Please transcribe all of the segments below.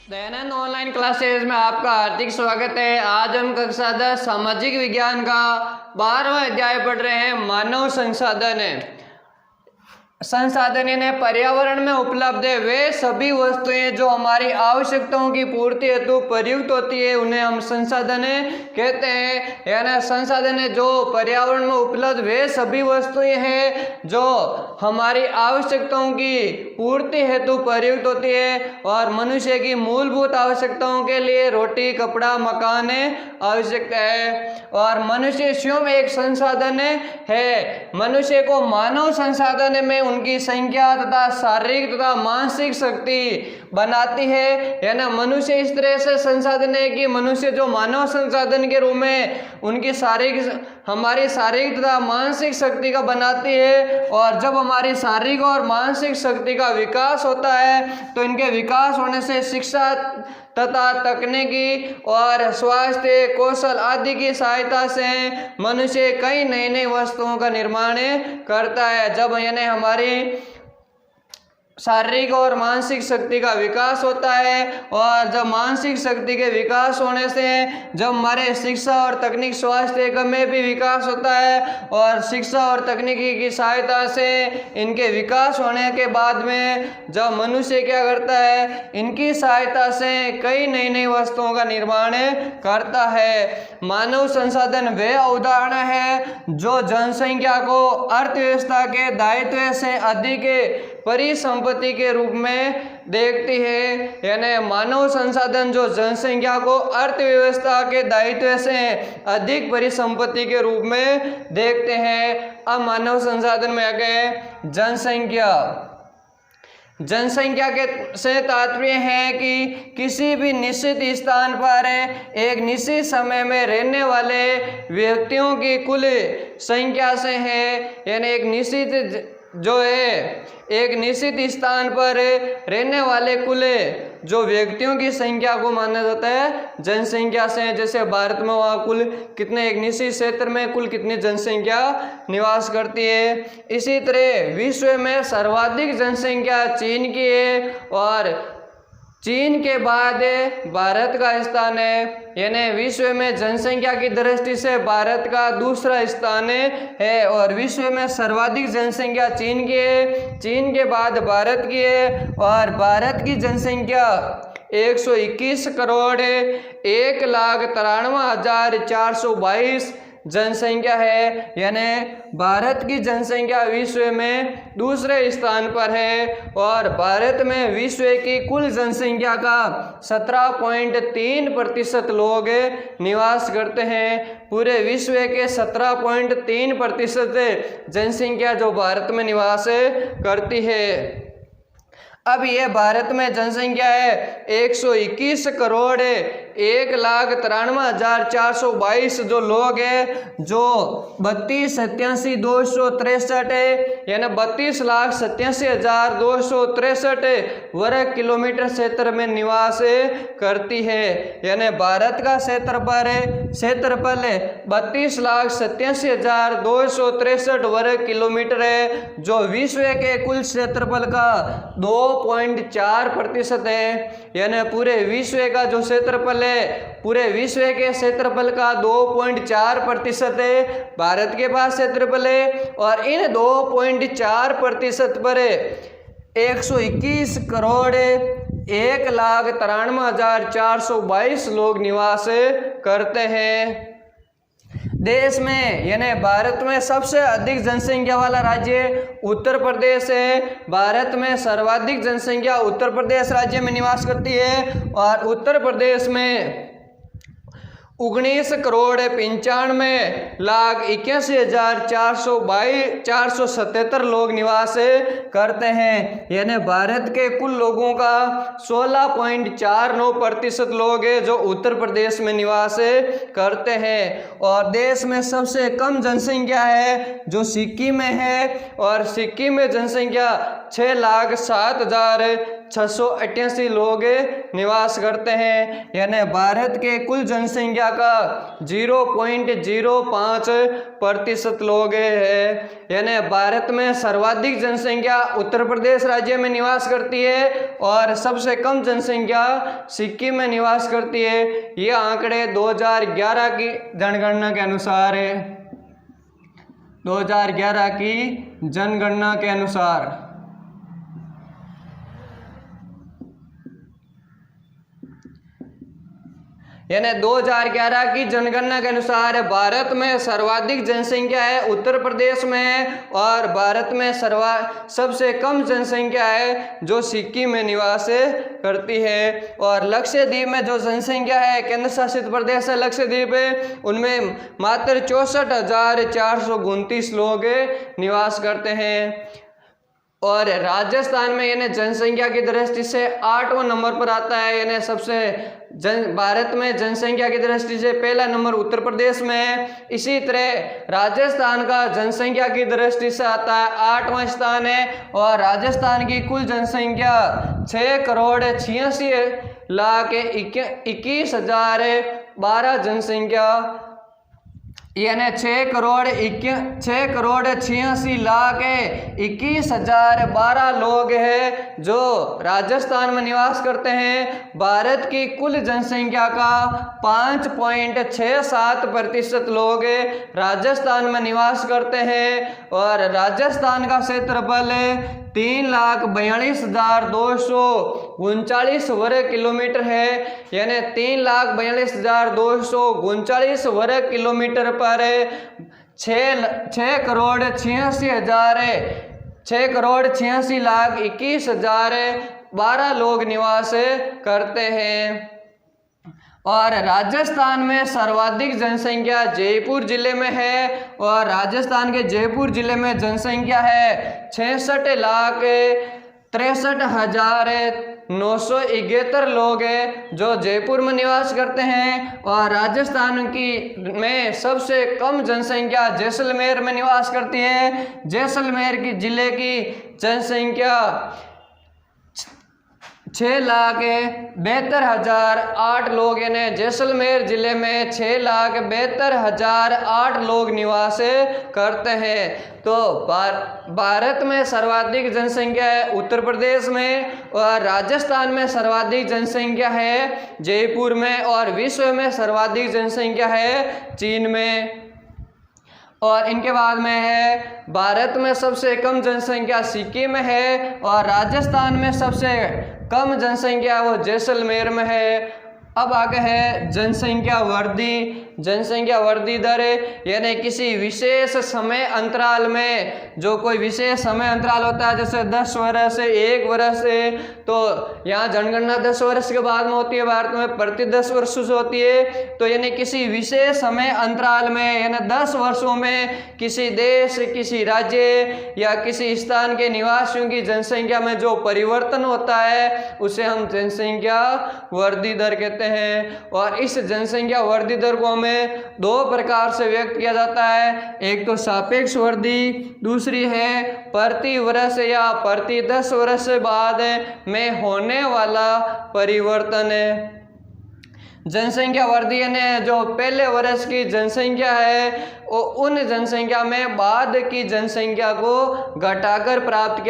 Dayanand online classes में आपका हार्दिक स्वागत है। आज हम कक्षा 10 सामाजिक विज्ञान का 12वां अध्याय पढ़ रहे हैं। मानव संसाधन यानी पर्यावरण में उपलब्ध है वे सभी वस्तुएं जो हमारी आवश्यकताओं की पूर्ति हेतु प्रयुक्त होती है उन्हें हम संसाधन कहते हैं। यानी संसाधन जो पर्यावरण में उपलब्ध वे सभी वस्तुएं हैं जो हमारी आवश्यकताओं की पूर्ति हेतु प्रयुक्त होती है और मनुष्य की मूलभूत आवश्यकताओं के लिए रोटी, कपड़ा, मकान आवश्यक है। और मनुष्य स्वयं एक संसाधन है। मनुष्य को मानव संसाधन में उनकी संख्या तथा शारीरिक तथा मानसिक शक्ति बनाती है। यानी मनुष्य इस तरह से संसाधन है कि मनुष्य जो मानव संसाधन के रूप में उनकी हमारी शारीरिक तथा मानसिक शक्ति का बनाती है। और जब हमारी शारीरिक और मानसिक शक्ति का विकास होता है तो इनके विकास होने से शिक्षा तथा तकनीकी और स्वास्थ्य कौशल आदि की सहायता से मनुष्य कई नई नई वस्तुओं का निर्माण करता है। जब यानी हमारी शारीरिक और मानसिक शक्ति का विकास होता है और जब मानसिक शक्ति के विकास होने से जब हमारे शिक्षा और तकनीक स्वास्थ्य में भी विकास होता है और शिक्षा और तकनीकी की सहायता से इनके विकास होने के बाद में जब मनुष्य क्या करता है इनकी सहायता से कई नई नई वस्तुओं का निर्माण करता है। मानव संसाधन वे उदाहरण है जो जनसंख्या को अर्थव्यवस्था के दायित्व से अधिक परिसंपत्ति के रूप में देखती है। यानी मानव संसाधन जो जनसंख्या को अर्थव्यवस्था के दायित्व से अधिक परिसंपत्ति के रूप में देखते हैं। अब मानव संसाधन में आ गए जनसंख्या के से तात्पर्य है कि किसी भी निश्चित स्थान पर एक निश्चित समय में रहने वाले व्यक्तियों की कुल संख्या से है। यानी एक निश्चित जो है एक निश्चित स्थान पर रहने वाले कुल जो व्यक्तियों की संख्या को माना जाता है जनसंख्या से। जैसे भारत में वहाँ कुल कितने एक निश्चित क्षेत्र में कुल कितनी जनसंख्या निवास करती है। इसी तरह विश्व में सर्वाधिक जनसंख्या चीन की है और चीन के बाद भारत का स्थान है। यानी विश्व में जनसंख्या की दृष्टि से भारत का दूसरा स्थान है और विश्व में सर्वाधिक जनसंख्या चीन की है, चीन के बाद भारत की है और भारत की जनसंख्या 121 करोड़ 1,93,422 जनसंख्या है। यानी भारत की जनसंख्या विश्व में दूसरे स्थान पर है और भारत में विश्व की कुल जनसंख्या का 17.3% लोग निवास करते हैं। पूरे विश्व के 17.3% जनसंख्या जो भारत में निवास करती है। अब ये भारत में जनसंख्या है 121 करोड़ 1,93,422 जो लोग हैं जो 32,87,263 यानी 32,87,263 वर्ग किलोमीटर क्षेत्र में निवास करती है। यानी भारत का क्षेत्रफल 32,87,263 वर्ग किलोमीटर है जो विश्व के कुल क्षेत्रफल का 2.4% है। यानी पूरे विश्व का जो क्षेत्रफल है पूरे विश्व के क्षेत्रफल का 2.4% है भारत के पास क्षेत्रफल है और इन 2.4% पर 121 करोड़ 1,93,422 लोग निवास करते हैं। देश में यानी भारत में सबसे अधिक जनसंख्या वाला राज्य उत्तर प्रदेश है। भारत में सर्वाधिक जनसंख्या उत्तर प्रदेश राज्य में निवास करती है और उत्तर प्रदेश में 19 करोड़ 95,81,477 लोग निवास करते हैं। यानी भारत के कुल लोगों का 16.49% लोग हैं जो उत्तर प्रदेश में निवास करते हैं। और देश में सबसे कम जनसंख्या है जो सिक्किम में है और सिक्किम में जनसंख्या 6,07,000 688 लोग निवास करते हैं, यानी भारत के कुल जनसंख्या का 0.05% लोग हैं। यानी भारत में सर्वाधिक जनसंख्या उत्तर प्रदेश राज्य में निवास करती है और सबसे कम जनसंख्या सिक्किम में निवास करती है। ये आंकड़े 2011 की जनगणना के अनुसार है। 2011 की जनगणना के अनुसार यानी 2011 की जनगणना के अनुसार भारत में सर्वाधिक जनसंख्या है उत्तर प्रदेश में और भारत में सबसे कम जनसंख्या है जो सिक्किम में निवास करती है। और लक्षद्वीप में जो जनसंख्या है, केंद्र शासित प्रदेश है लक्षद्वीप, उनमें मात्र 64,429 लोग निवास करते हैं। और राजस्थान में यानी जनसंख्या की दृष्टि से 8वां नंबर पर आता है। यानी सबसे भारत में जनसंख्या की दृष्टि से पहला नंबर उत्तर प्रदेश में है। इसी तरह राजस्थान का जनसंख्या की दृष्टि से आता है 8वां स्थान है। और राजस्थान की कुल जनसंख्या 6,86,21,012 जनसंख्या, यानी 6,86,21,012 लोग हैं जो राजस्थान में निवास करते हैं। भारत की कुल जनसंख्या का 5.67% लोग राजस्थान में निवास करते हैं। और राजस्थान का क्षेत्रफल 3,42,239 वर्ग किलोमीटर है। यानी 3,42,239 वर्ग किलोमीटर पर 6,86,21,012 लोग निवास करते हैं। और राजस्थान में सर्वाधिक जनसंख्या जयपुर जिले में है और राजस्थान के जयपुर जिले में जनसंख्या है 66,63,971 लोग हैं जो जयपुर में निवास करते हैं। और राजस्थान की में सबसे कम जनसंख्या जैसलमेर में निवास करती है। जैसलमेर की जिले की जनसंख्या 6,72,008 लोग, यानी जैसलमेर जिले में 6,72,008 लोग निवास करते हैं। तो भारत में सर्वाधिक जनसंख्या है उत्तर प्रदेश में और राजस्थान में सर्वाधिक जनसंख्या है जयपुर में और विश्व में सर्वाधिक जनसंख्या है चीन में। और इनके बाद में है भारत में सबसे कम जनसंख्या सिक्किम में है और राजस्थान में सबसे कम जनसंख्या वो जैसलमेर में है। अब आगे है जनसंख्या वृद्धि दर, यानी किसी विशेष समय अंतराल में जो कोई विशेष समय अंतराल होता है जैसे 10 वर्ष 1 वर्ष, तो यहाँ जनगणना 10 वर्ष के बाद में होती है, भारत में प्रति 10 वर्ष से होती है। तो यानी किसी विशेष समय अंतराल में यानी 10 वर्षों में किसी देश, किसी राज्य या किसी स्थान के निवासियों की जनसंख्या में जो परिवर्तन होता है उसे हम जनसंख्या वृद्धि दर कहते हैं। और इस जनसंख्या वृद्धि दर को हमें 2 प्रकार से व्यक्त किया जाता है, एक तो सापेक्ष वृद्धि, दूसरी है प्रति वर्ष या प्रति 10 वर्ष बाद में होने वाला परिवर्तन है। जनसंख्या वृद्धि यानी जो पहले वर्ष की जनसंख्या है वो उन जनसंख्या में बाद की जनसंख्या को घटाकर प्राप्त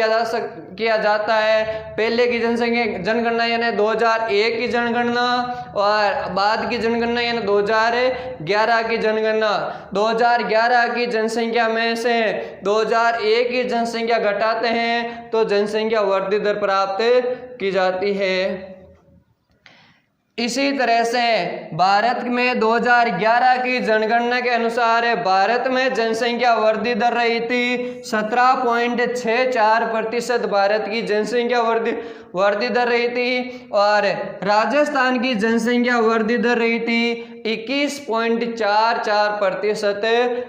किया जाता है। पहले की जनगणना यानी 2001 की जनगणना और बाद की जनगणना यानी 2011 की जनगणना। 2011 की जनसंख्या में से 2001 की जनसंख्या घटाते हैं तो जनसंख्या वृद्धि दर प्राप्त की जाती है। इसी तरह से भारत में 2011 की जनगणना के अनुसार भारत में जनसंख्या वृद्धि दर रही थी 17.64%। भारत की जनसंख्या वृद्धि दर रही थी और राजस्थान की जनसंख्या वृद्धि दर रही थी 21.44%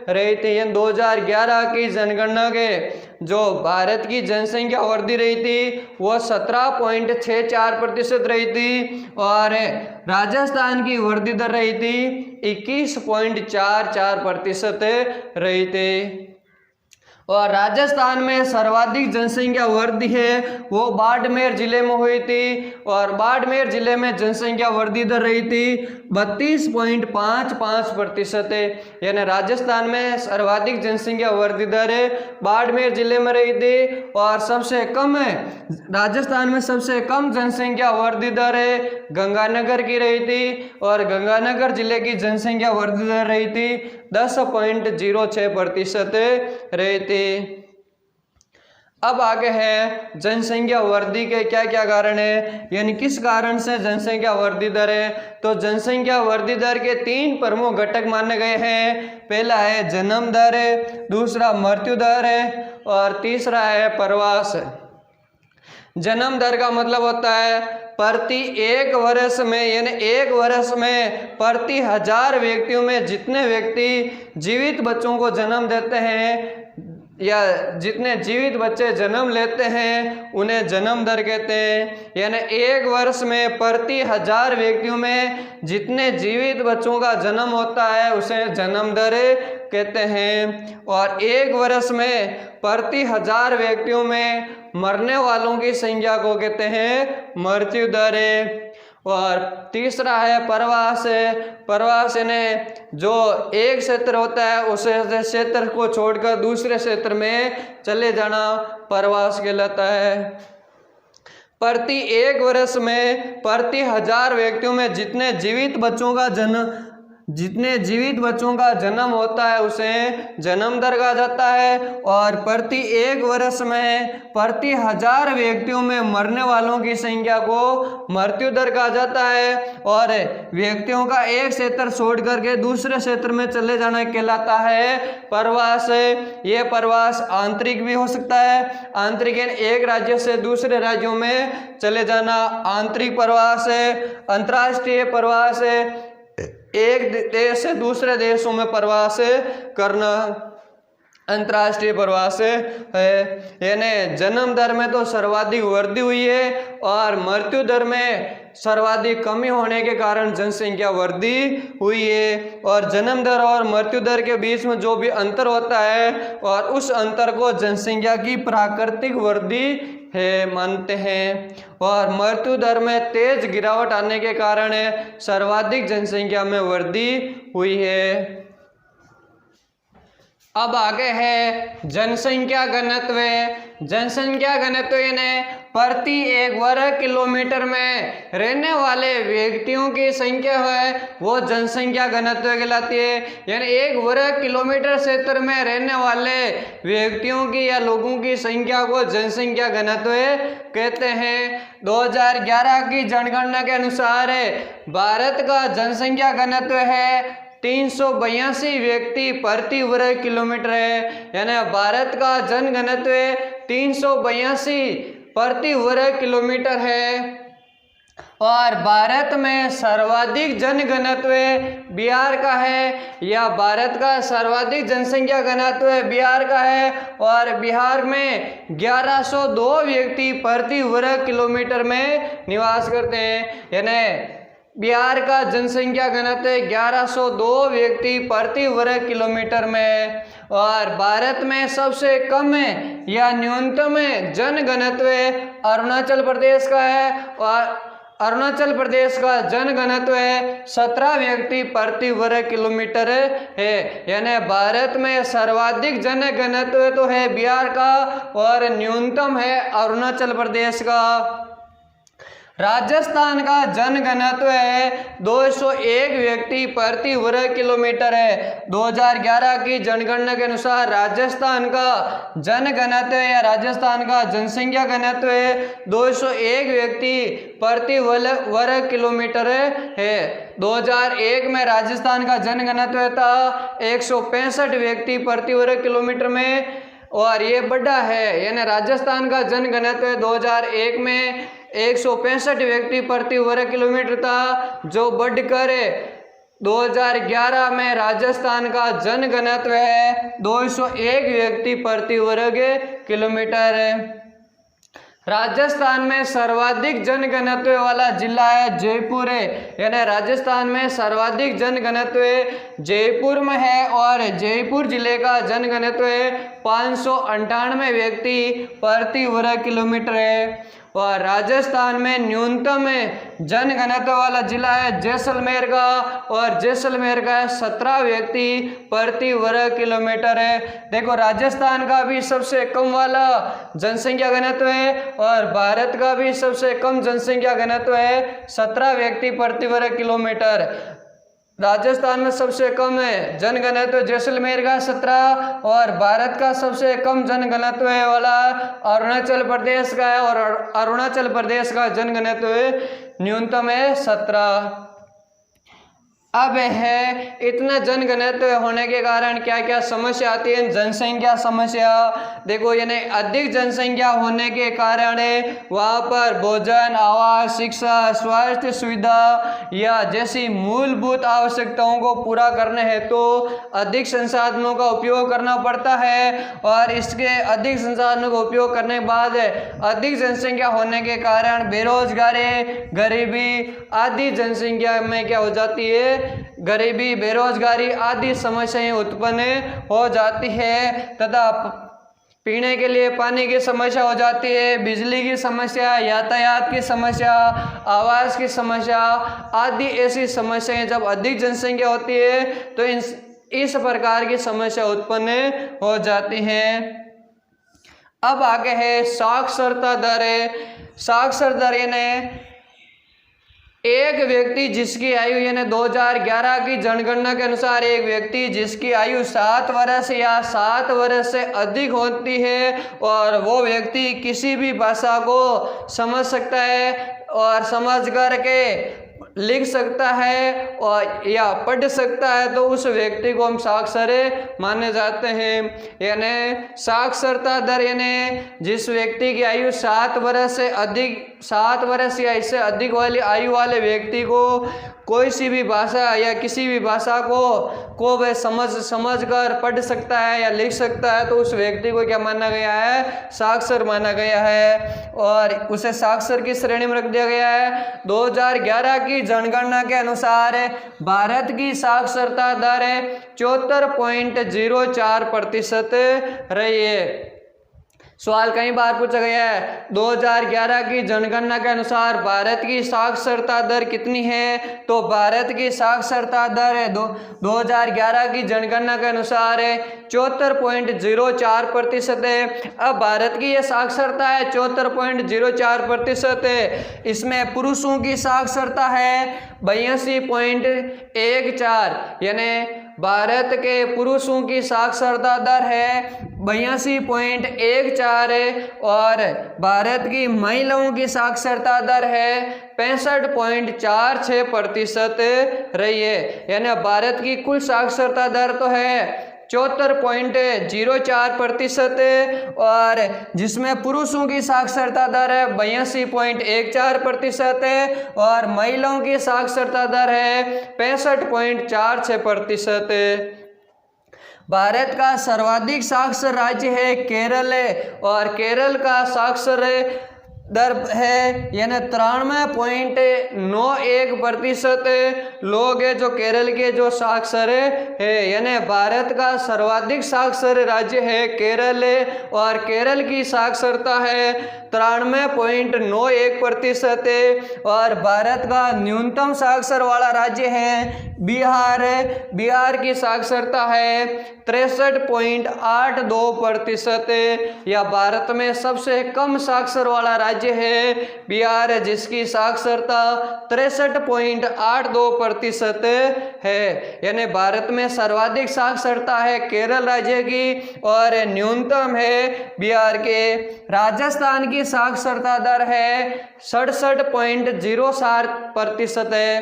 रही थी। 2011 की जनगणना के जो भारत की जनसंख्या वृद्धि रही थी वो 17.64% रही थी और राजस्थान की वृद्धि दर रही थी 21.44% रही थी। और राजस्थान में सर्वाधिक जनसंख्या वृद्धि है वो बाड़मेर जिले में हुई थी, और बाड़मेर जिले में जनसंख्या वृद्धि दर रही थी 32.55% है। यानी राजस्थान में सर्वाधिक जनसंख्या वृद्धि दर बाड़मेर जिले में रही थी, और सबसे कम है राजस्थान में सबसे कम जनसंख्या वृद्धि दर गंगानगर की रही थी, और गंगानगर जिले की जनसंख्या वृद्धि दर रही थी 10.06% रही थी। अब आगे है जनसंख्या वृद्धि के क्या क्या कारण है, यानी किस कारण से जनसंख्या वृद्धि दर है। तो जनसंख्या वृद्धि दर के 3 प्रमुख घटक माने गए हैं। पहला है जन्म दर, दूसरा मृत्यु दर है, और तीसरा है प्रवास। जन्म दर का मतलब होता है प्रति 1 वर्ष में, यानी 1 वर्ष में प्रति 1000 व्यक्तियों में जितने व्यक्ति जीवित बच्चों को जन्म देते हैं या जितने जीवित बच्चे जन्म लेते हैं उन्हें जन्म दर कहते हैं। यानी 1 वर्ष में प्रति 1000 व्यक्तियों में जितने जीवित बच्चों का जन्म होता है उसे जन्म दर कहते हैं। और 1 वर्ष में प्रति 1000 व्यक्तियों में मरने वालों की संख्या को कहते हैं मृत्यु दर। और तीसरा है प्रवास। प्रवास यानी जो एक क्षेत्र होता है उस क्षेत्र को छोड़कर दूसरे क्षेत्र में चले जाना प्रवास कहलाता है। प्रति 1 वर्ष में प्रति 1000 व्यक्तियों में जितने जीवित बच्चों का जन्म होता है उसे जन्म दर कहा जाता है। और प्रति 1 वर्ष में प्रति 1000 व्यक्तियों में मरने वालों की संख्या को मृत्यु दर कहा जाता है। और व्यक्तियों का एक क्षेत्र छोड़ करके दूसरे क्षेत्र में चले जाना कहलाता है प्रवास। ये प्रवास आंतरिक भी हो सकता है, आंतरिक एक राज्य से दूसरे राज्यों में चले जाना आंतरिक प्रवास है। अंतर्राष्ट्रीय प्रवास है, एक देश से दूसरे देशों में प्रवास करना अंतर्राष्ट्रीय प्रवास है। यानी जन्म दर में तो सर्वाधिक वृद्धि हुई है और मृत्यु दर में सर्वाधिक कमी होने के कारण जनसंख्या वृद्धि हुई है। और जन्म दर और मृत्यु दर के बीच में जो भी अंतर होता है और उस अंतर को जनसंख्या की प्राकृतिक वृद्धि है मानते हैं। और मृत्यु दर में तेज गिरावट आने के कारण सर्वाधिक जनसंख्या में वृद्धि हुई है। अब आगे है जनसंख्या घनत्व। जनसंख्या घनत्व यानी प्रति 1 वर्ग किलोमीटर में रहने वाले व्यक्तियों की संख्या है वो जनसंख्या घनत्व कहलाती है। यानी 1 वर्ग किलोमीटर क्षेत्र में रहने वाले व्यक्तियों की या लोगों की संख्या को जनसंख्या घनत्व कहते हैं। 2011 की जनगणना के अनुसार भारत का जनसंख्या घनत्व है 382 व्यक्ति प्रति वर्ग किलोमीटर है। यानी भारत का जनघनत्व 382 प्रति वर्ग किलोमीटर है। और भारत में सर्वाधिक जनघनत्व बिहार का है, या भारत का सर्वाधिक जनसंख्या घनत्व बिहार का है। और बिहार में 1102 व्यक्ति प्रति वर्ग किलोमीटर में निवास करते हैं। यानी बिहार का जनसंख्या घनत्व 1102 व्यक्ति प्रति वर्ग किलोमीटर में। और भारत में सबसे कम या न्यूनतम जनघनत्व अरुणाचल प्रदेश का है। और अरुणाचल प्रदेश का जनघनत्व 17 व्यक्ति प्रति वर्ग किलोमीटर है। यानी भारत में सर्वाधिक जनघनत्व तो है बिहार का और न्यूनतम है अरुणाचल प्रदेश का। राजस्थान का जनघनत्व 201 व्यक्ति प्रति वर्ग किलोमीटर है। 2011 की जनगणना के अनुसार राजस्थान का जनघनत्व या राजस्थान का जनसंख्या घनत्व 201 व्यक्ति प्रति वर्ग किलोमीटर है। 2001 में राजस्थान का जनघनत्व था 165 व्यक्ति प्रति वर्ग किलोमीटर में, और ये बढ़ा है। यानी राजस्थान का जनघनत्व 2001 में 165 व्यक्ति प्रति वर्ग किलोमीटर था, जो बढ़कर 2011 में राजस्थान का जनघनत्व है 201 व्यक्ति प्रति वर्ग किलोमीटर है। राजस्थान में सर्वाधिक जनघनत्व वाला जिला है जयपुर है, यानी राजस्थान में सर्वाधिक जनघनत्व जयपुर में है और जयपुर जिले का जनघनत्व 598 व्यक्ति प्रति वर्ग किलोमीटर है। और राजस्थान में न्यूनतम जनघनत्व वाला जिला है जैसलमेर का और जैसलमेर का 17 व्यक्ति प्रति वर्ग किलोमीटर है। देखो राजस्थान का भी सबसे कम वाला जनसंख्या घनत्व है और भारत का भी सबसे कम जनसंख्या घनत्व है 17 व्यक्ति प्रति वर्ग किलोमीटर। राजस्थान में सबसे कम है जनघनत्व जैसलमेर का 17 और भारत का सबसे कम जनघनत्व वाला अरुणाचल प्रदेश का है और अरुणाचल प्रदेश का जनघनत्व न्यूनतम है 17। अब है इतना जनघनत्व होने के कारण क्या क्या समस्या आती है। जनसंख्या समस्या, देखो यानी अधिक जनसंख्या होने के कारण वहाँ पर भोजन, आवास, शिक्षा, स्वास्थ्य सुविधा या जैसी मूलभूत आवश्यकताओं को पूरा करने हेतु तो अधिक संसाधनों का उपयोग करना पड़ता है और इसके अधिक संसाधनों का उपयोग करने के बाद अधिक जनसंख्या होने के कारण बेरोजगारी, गरीबी आदि जनसंख्या में क्या हो जाती है, गरीबी, बेरोजगारी आदि समस्याएं उत्पन्न हो जाती है तथा पीने के लिए पानी की समस्या हो जाती है, बिजली की समस्या, यातायात की समस्या, आवास की समस्या आदि ऐसी समस्याएं जब अधिक जनसंख्या होती है तो इस प्रकार की समस्या उत्पन्न हो जाती हैं। अब आगे है साक्षरता दर। साक्षर दर यानी एक व्यक्ति जिसकी आयु यानी 2011 की जनगणना के अनुसार एक व्यक्ति जिसकी आयु 7 वर्ष या 7 वर्ष से अधिक होती है और वो व्यक्ति किसी भी भाषा को समझ सकता है और समझ करके लिख सकता है और या पढ़ सकता है तो उस व्यक्ति को हम साक्षर माने जाते हैं। यानी साक्षरता दर यानी जिस व्यक्ति की आयु 7 वर्ष से अधिक 7 वर्ष या इससे अधिक वाली आयु वाले व्यक्ति को कोई सी भी भाषा या किसी भी भाषा को वह समझ कर पढ़ सकता है या लिख सकता है तो उस व्यक्ति को क्या माना गया है, साक्षर माना गया है और उसे साक्षर की श्रेणी में रख दिया गया है। 2011 की जनगणना के अनुसार भारत की साक्षरता दर 74.04% रही है। सवाल कई बार पूछा गया है 2011 की जनगणना के अनुसार भारत की साक्षरता दर कितनी है, तो भारत की साक्षरता दर 2011 की जनगणना के अनुसार 74.04% है। अब भारत की यह साक्षरता है 74.04% है। इसमें पुरुषों की साक्षरता है 82.14 यानी भारत के पुरुषों की साक्षरता दर है 82.14 और भारत की महिलाओं की साक्षरता दर है 65.46% रही है। यानी भारत की कुल साक्षरता दर तो है 74.04% और जिसमें पुरुषों की साक्षरता दर है 82.14% और महिलाओं की साक्षरता दर है 65.46%। भारत का सर्वाधिक साक्षर राज्य है केरल और केरल का साक्षर दर है यानी 93.91% लोग हैं जो केरल के जो साक्षर है। यानी भारत का सर्वाधिक साक्षर राज्य है केरल और केरल की साक्षरता है 93.91% और भारत का न्यूनतम साक्षर वाला राज्य है बिहार। बिहार की साक्षरता है 63.82% या भारत में सबसे कम साक्षर वाला राज्य है बिहार जिसकी साक्षरता 63.82% है। यानी भारत में सर्वाधिक साक्षरता है केरल राज्य की और न्यूनतम है बिहार के। राजस्थान की साक्षरता दर है 67.07% है।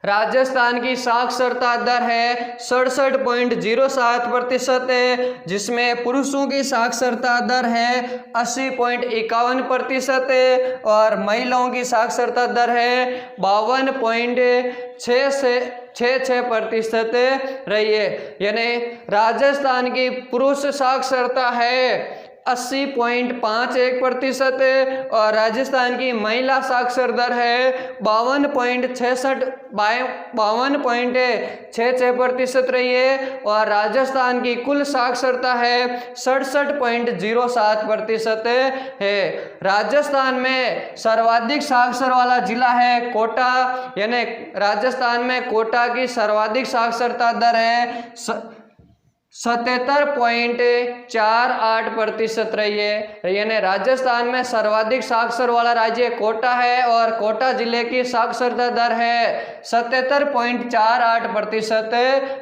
राजस्थान की साक्षरता दर है 67.07% है जिसमें पुरुषों की साक्षरता दर है 80.51% और महिलाओं की साक्षरता दर है 52.66% रही है। यानी राजस्थान की पुरुष साक्षरता है 80.51% है। और राजस्थान की महिला साक्षर दर है 52.66% रही है। और राजस्थान की कुल साक्षरता है 67.07% है। राजस्थान में सर्वाधिक साक्षर वाला जिला है कोटा, यानी राजस्थान में कोटा की सर्वाधिक साक्षरता दर है 77.48% रही है। यानी राजस्थान में सर्वाधिक साक्षर वाला राज्य कोटा है और कोटा जिले की साक्षरता दर है 77.48%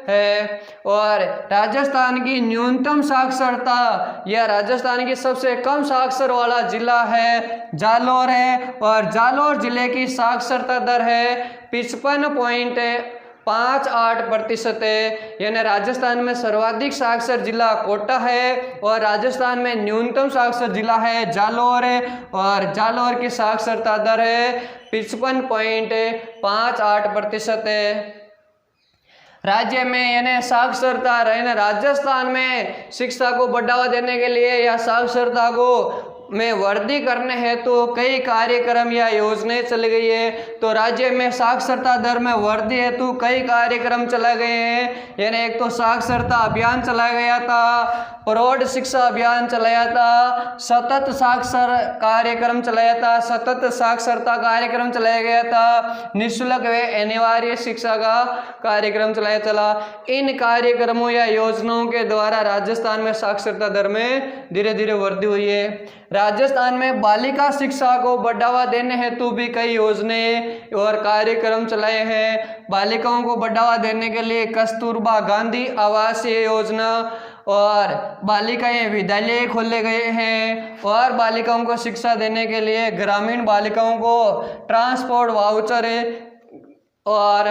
है। और राजस्थान की न्यूनतम साक्षरता या राजस्थान की सबसे कम साक्षर वाला जिला है जालौर है, और जालौर जिले की साक्षरता दर है 55.58% है। यानी राजस्थान में सर्वाधिक साक्षर जिला कोटा है और राजस्थान में न्यूनतम साक्षर जिला है जालौर है, और जालौर की साक्षरता दर है 55.58% है। राज्य में यानी साक्षरता रहने राजस्थान में शिक्षा को बढ़ावा देने के लिए या साक्षरता को में वृद्धि करने हेतु तो कई कार्यक्रम या योजनाएं चली गई है। तो राज्य में साक्षरता दर में वृद्धि हेतु कई कार्यक्रम चलाए गए हैं। यानी एक तो साक्षरता अभियान चलाया गया था, प्रौढ़ शिक्षा अभियान चलाया था, सतत साक्षर कार्यक्रम चलाया था, सतत साक्षरता कार्यक्रम चलाया गया था, निःशुल्क व अनिवार्य शिक्षा का कार्यक्रम चला। इन कार्यक्रमों या योजनाओं के द्वारा राजस्थान में साक्षरता दर में धीरे धीरे वृद्धि हुई है। राजस्थान में बालिका शिक्षा को बढ़ावा देने हेतु भी कई योजनाएं और कार्यक्रम चलाए हैं। बालिकाओं को बढ़ावा देने के लिए कस्तूरबा गांधी आवासीय योजना और बालिकाएं विद्यालय खोले गए हैं, और बालिकाओं को शिक्षा देने के लिए ग्रामीण बालिकाओं को ट्रांसपोर्ट वाउचर और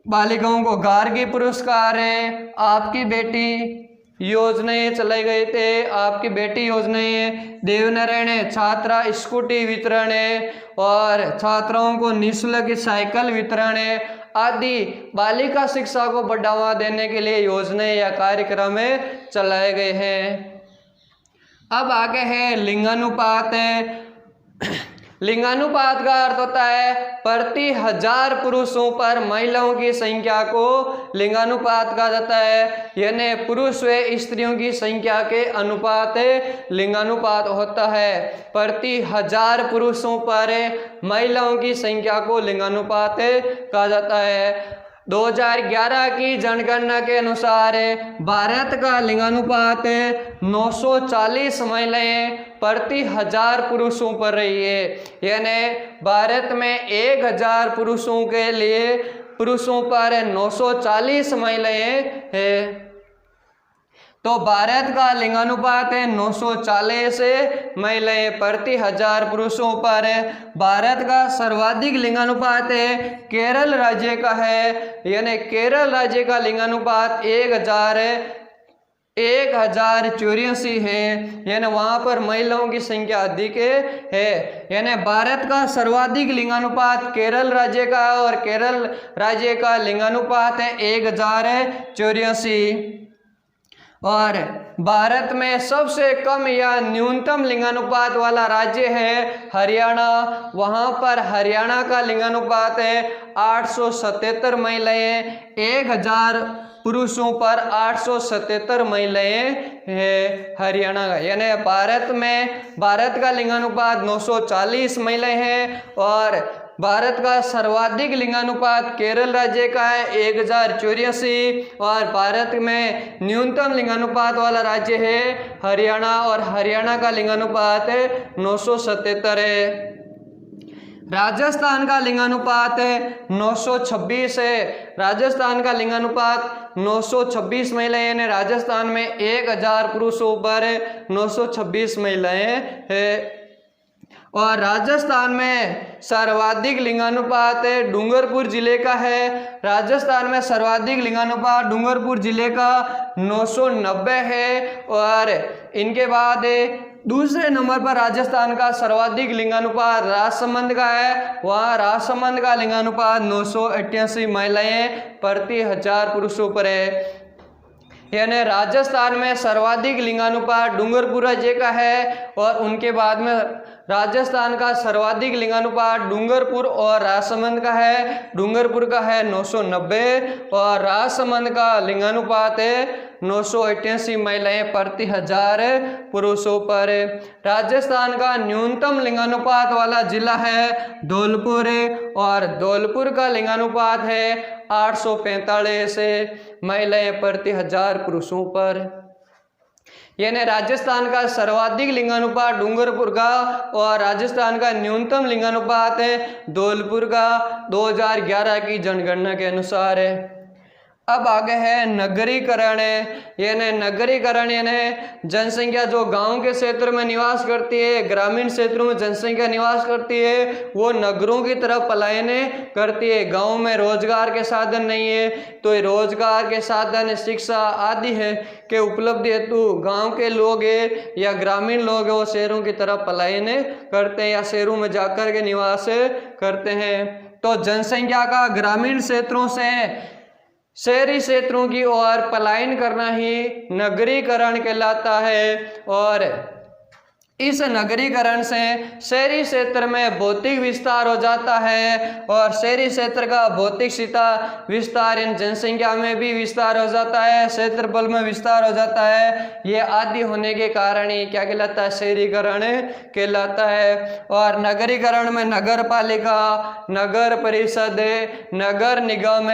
बालिकाओं को गार्गी पुरस्कार है, आपकी बेटी योजनाएं चलाई गए थे। आपकी बेटी योजनाएं, देवनारायण छात्रा स्कूटी वितरण है और छात्राओं को निःशुल्क साइकिल वितरण है आदि बालिका शिक्षा को बढ़ावा देने के लिए योजनाएं या कार्यक्रम चलाए गए हैं। अब आगे है लिंगानुपात है। लिंगानुपात का अर्थ होता है प्रति 1000 पुरुषों पर महिलाओं की संख्या को लिंगानुपात कहा जाता है। यानी पुरुष व स्त्रियों की संख्या के अनुपात लिंगानुपात होता है। प्रति 1000 पुरुषों पर महिलाओं की संख्या को लिंगानुपात कहा जाता है। 2011 की जनगणना के अनुसार भारत का लिंगानुपात 940 महिलाएं प्रति 1000 पुरुषों पर रही है। यानी भारत में 1000 पुरुषों के लिए पुरुषों पर 940 महिलाएं हैं। तो भारत का लिंगानुपात है 940 महिलाएं प्रति 1000 पुरुषों पर है। भारत का सर्वाधिक लिंगानुपात है केरल राज्य का है। यानी केरल राज्य का लिंगानुपात 1084 है। यानी वहाँ पर महिलाओं की संख्या अधिक है। यानी भारत का सर्वाधिक लिंगानुपात केरल राज्य का है और केरल राज्य का लिंगानुपात है 1084। और भारत में सबसे कम या न्यूनतम लिंगानुपात वाला राज्य है हरियाणा। वहाँ पर हरियाणा का लिंगानुपात है 877 महिलाएं 1000 पुरुषों पर 877 महिलाएं हैं हरियाणा का। यानी भारत का लिंगानुपात 940 महिलाएं हैं और भारत का सर्वाधिक लिंगानुपात केरल राज्य का है 1084 और भारत में न्यूनतम लिंगानुपात वाला राज्य है हरियाणा और हरियाणा का लिंगानुपात 977 है। राजस्थान का लिंगानुपात 926 है। राजस्थान का लिंगानुपात 926 महिलाएं यानी राजस्थान में 1000 पुरुषों पर 926 महिलाएं हैं। और राजस्थान में सर्वाधिक लिंगानुपात डूंगरपुर जिले का है। राजस्थान में सर्वाधिक लिंगानुपात डूंगरपुर जिले का 990 है। और इनके बाद दूसरे नंबर पर राजस्थान का सर्वाधिक लिंगानुपात राजसमंद का है। वहाँ राजसमंद का लिंगानुपात 988 महिलाएं प्रति 1000 पुरुषों पर है। यानी राजस्थान में सर्वाधिक लिंगानुपात डूंगरपुर राज्य का है, और उनके बाद में राजस्थान का सर्वाधिक लिंगानुपात डूंगरपुर और राजसमंद का है। डूंगरपुर का है 990 और राजसमंद का लिंगानुपात है 988 महिलाएं प्रति 1000 पुरुषों पर। राजस्थान का न्यूनतम लिंगानुपात वाला जिला है धौलपुर, और धौलपुर का लिंगानुपात है 845 महिलाएं प्रति 1000 पुरुषों पर। यानी राजस्थान का सर्वाधिक लिंगानुपात डूंगरपुर का और राजस्थान का न्यूनतम लिंगानुपात है धौलपुर का 2011 की जनगणना के अनुसार है। अब आगे है नगरीकरण। यानी नगरीकरण यानी जनसंख्या जो गांव के क्षेत्र में निवास करती है, ग्रामीण क्षेत्रों में जनसंख्या निवास करती है, वो नगरों की तरफ पलायन करती है। गांव में रोजगार के साधन नहीं है, तो रोजगार के साधन, शिक्षा आदि है के उपलब्धि हेतु गांव के लोग या ग्रामीण लोग वो शहरों की तरफ पलायन करते हैं या शहरों में जाकर के निवास करते हैं। तो जनसंख्या का ग्रामीण क्षेत्रों से शहरी क्षेत्रों की ओर पलायन करना ही नगरीकरण कहलाता है। और इस नगरीकरण से शहरी क्षेत्र में भौतिक विस्तार हो जाता है, और शहरी क्षेत्र का भौतिक विस्तार इन जनसंख्या में भी विस्तार हो जाता है, क्षेत्रफल में विस्तार हो जाता है। ये आदि होने के कारण ही क्या कहलाता है, शहरीकरण कहलाता है। और नगरीकरण में नगर पालिका, नगर परिषद, नगर निगम,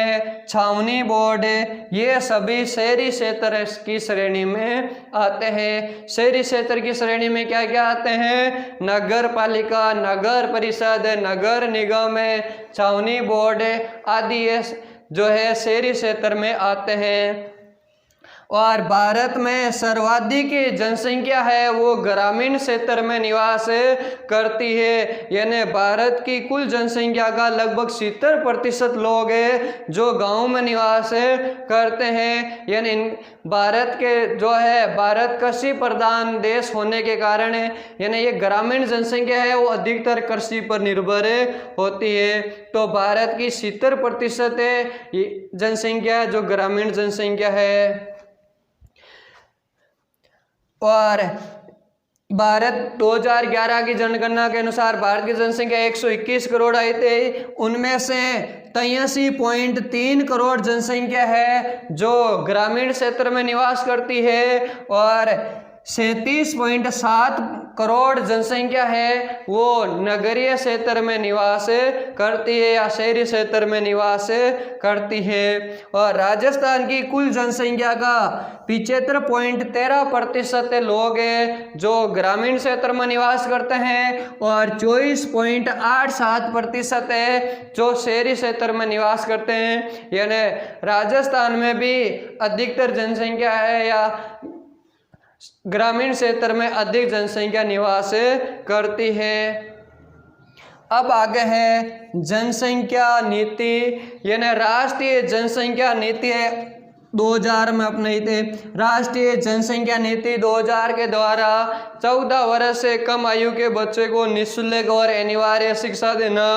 छावनी बोर्ड, ये सभी शहरी क्षेत्र की श्रेणी में आते हैं। शहरी क्षेत्र की श्रेणी में क्या आते हैं, नगर पालिका, नगर परिषद, नगर निगम, छावनी बोर्ड आदि ये जो है शहरी क्षेत्र में आते हैं। और भारत में सर्वाधिक जनसंख्या है वो ग्रामीण क्षेत्र में निवास करती है। यानी भारत की कुल जनसंख्या का लगभग 70% लोग हैं जो गांव में निवास करते हैं। यानी भारत के जो है भारत कृषि प्रधान देश होने के कारण यानी ये ग्रामीण जनसंख्या है वो अधिकतर कृषि पर निर्भर होती है। तो भारत की 70% जनसंख्या जो ग्रामीण जनसंख्या है। और भारत 2011 की जनगणना के अनुसार भारत की जनसंख्या 121 करोड़ आई थी। उनमें से 83.3 करोड़ जनसंख्या है जो ग्रामीण क्षेत्र में निवास करती है, और 37.7 करोड़ जनसंख्या है वो नगरीय क्षेत्र में निवास करती है या शहरी क्षेत्र में निवास करती है। और राजस्थान की कुल जनसंख्या का 75.13% लोग हैं जो ग्रामीण क्षेत्र में निवास करते हैं, और 24.87% है जो शहरी क्षेत्र में निवास करते हैं। यानी राजस्थान में भी अधिकतर जनसंख्या है या ग्रामीण क्षेत्र में अधिक जनसंख्या निवास करती है। अब आगे है जनसंख्या नीति, यानी राष्ट्रीय जनसंख्या नीति 2000 में अपनाई थे। राष्ट्रीय जनसंख्या नीति 2000 के द्वारा 14 वर्ष से कम आयु के बच्चे को निःशुल्क और अनिवार्य शिक्षा देना,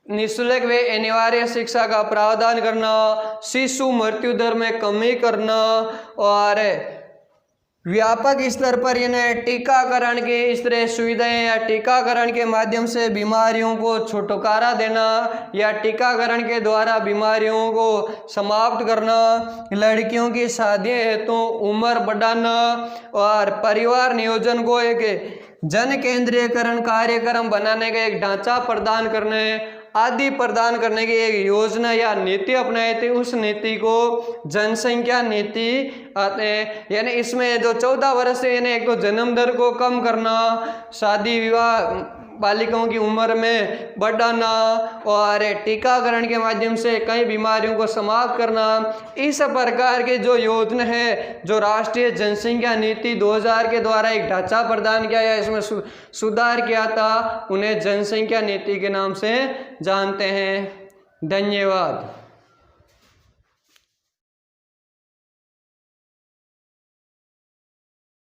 निःशुल्क व अनिवार्य शिक्षा का प्रावधान करना, शिशु मृत्यु दर में कमी करना, और व्यापक स्तर पर इन्हें टीकाकरण की इस तरह सुविधाएं या टीकाकरण के माध्यम से बीमारियों को छुटकारा देना या टीकाकरण के द्वारा बीमारियों को समाप्त करना, लड़कियों की शादी हेतु उम्र बढ़ाना, और परिवार नियोजन को एक जन केंद्रीयकरण कार्यक्रम बनाने का एक ढांचा प्रदान करने आदि प्रदान करने की एक योजना या नीति अपनाई थी। उस नीति को जनसंख्या नीति आते हैं। यानी इसमें जो 14 वर्ष से यानी एक तो जन्म दर को कम करना, शादी विवाह बालिकाओं की उम्र में बढ़ाना, और टीकाकरण के माध्यम से कई बीमारियों को समाप्त करना, इस प्रकार के जो योजना है जो राष्ट्रीय जनसंख्या नीति 2000 के द्वारा एक ढांचा प्रदान किया या इसमें सुधार किया था, उन्हें जनसंख्या नीति के नाम से जानते हैं। धन्यवाद।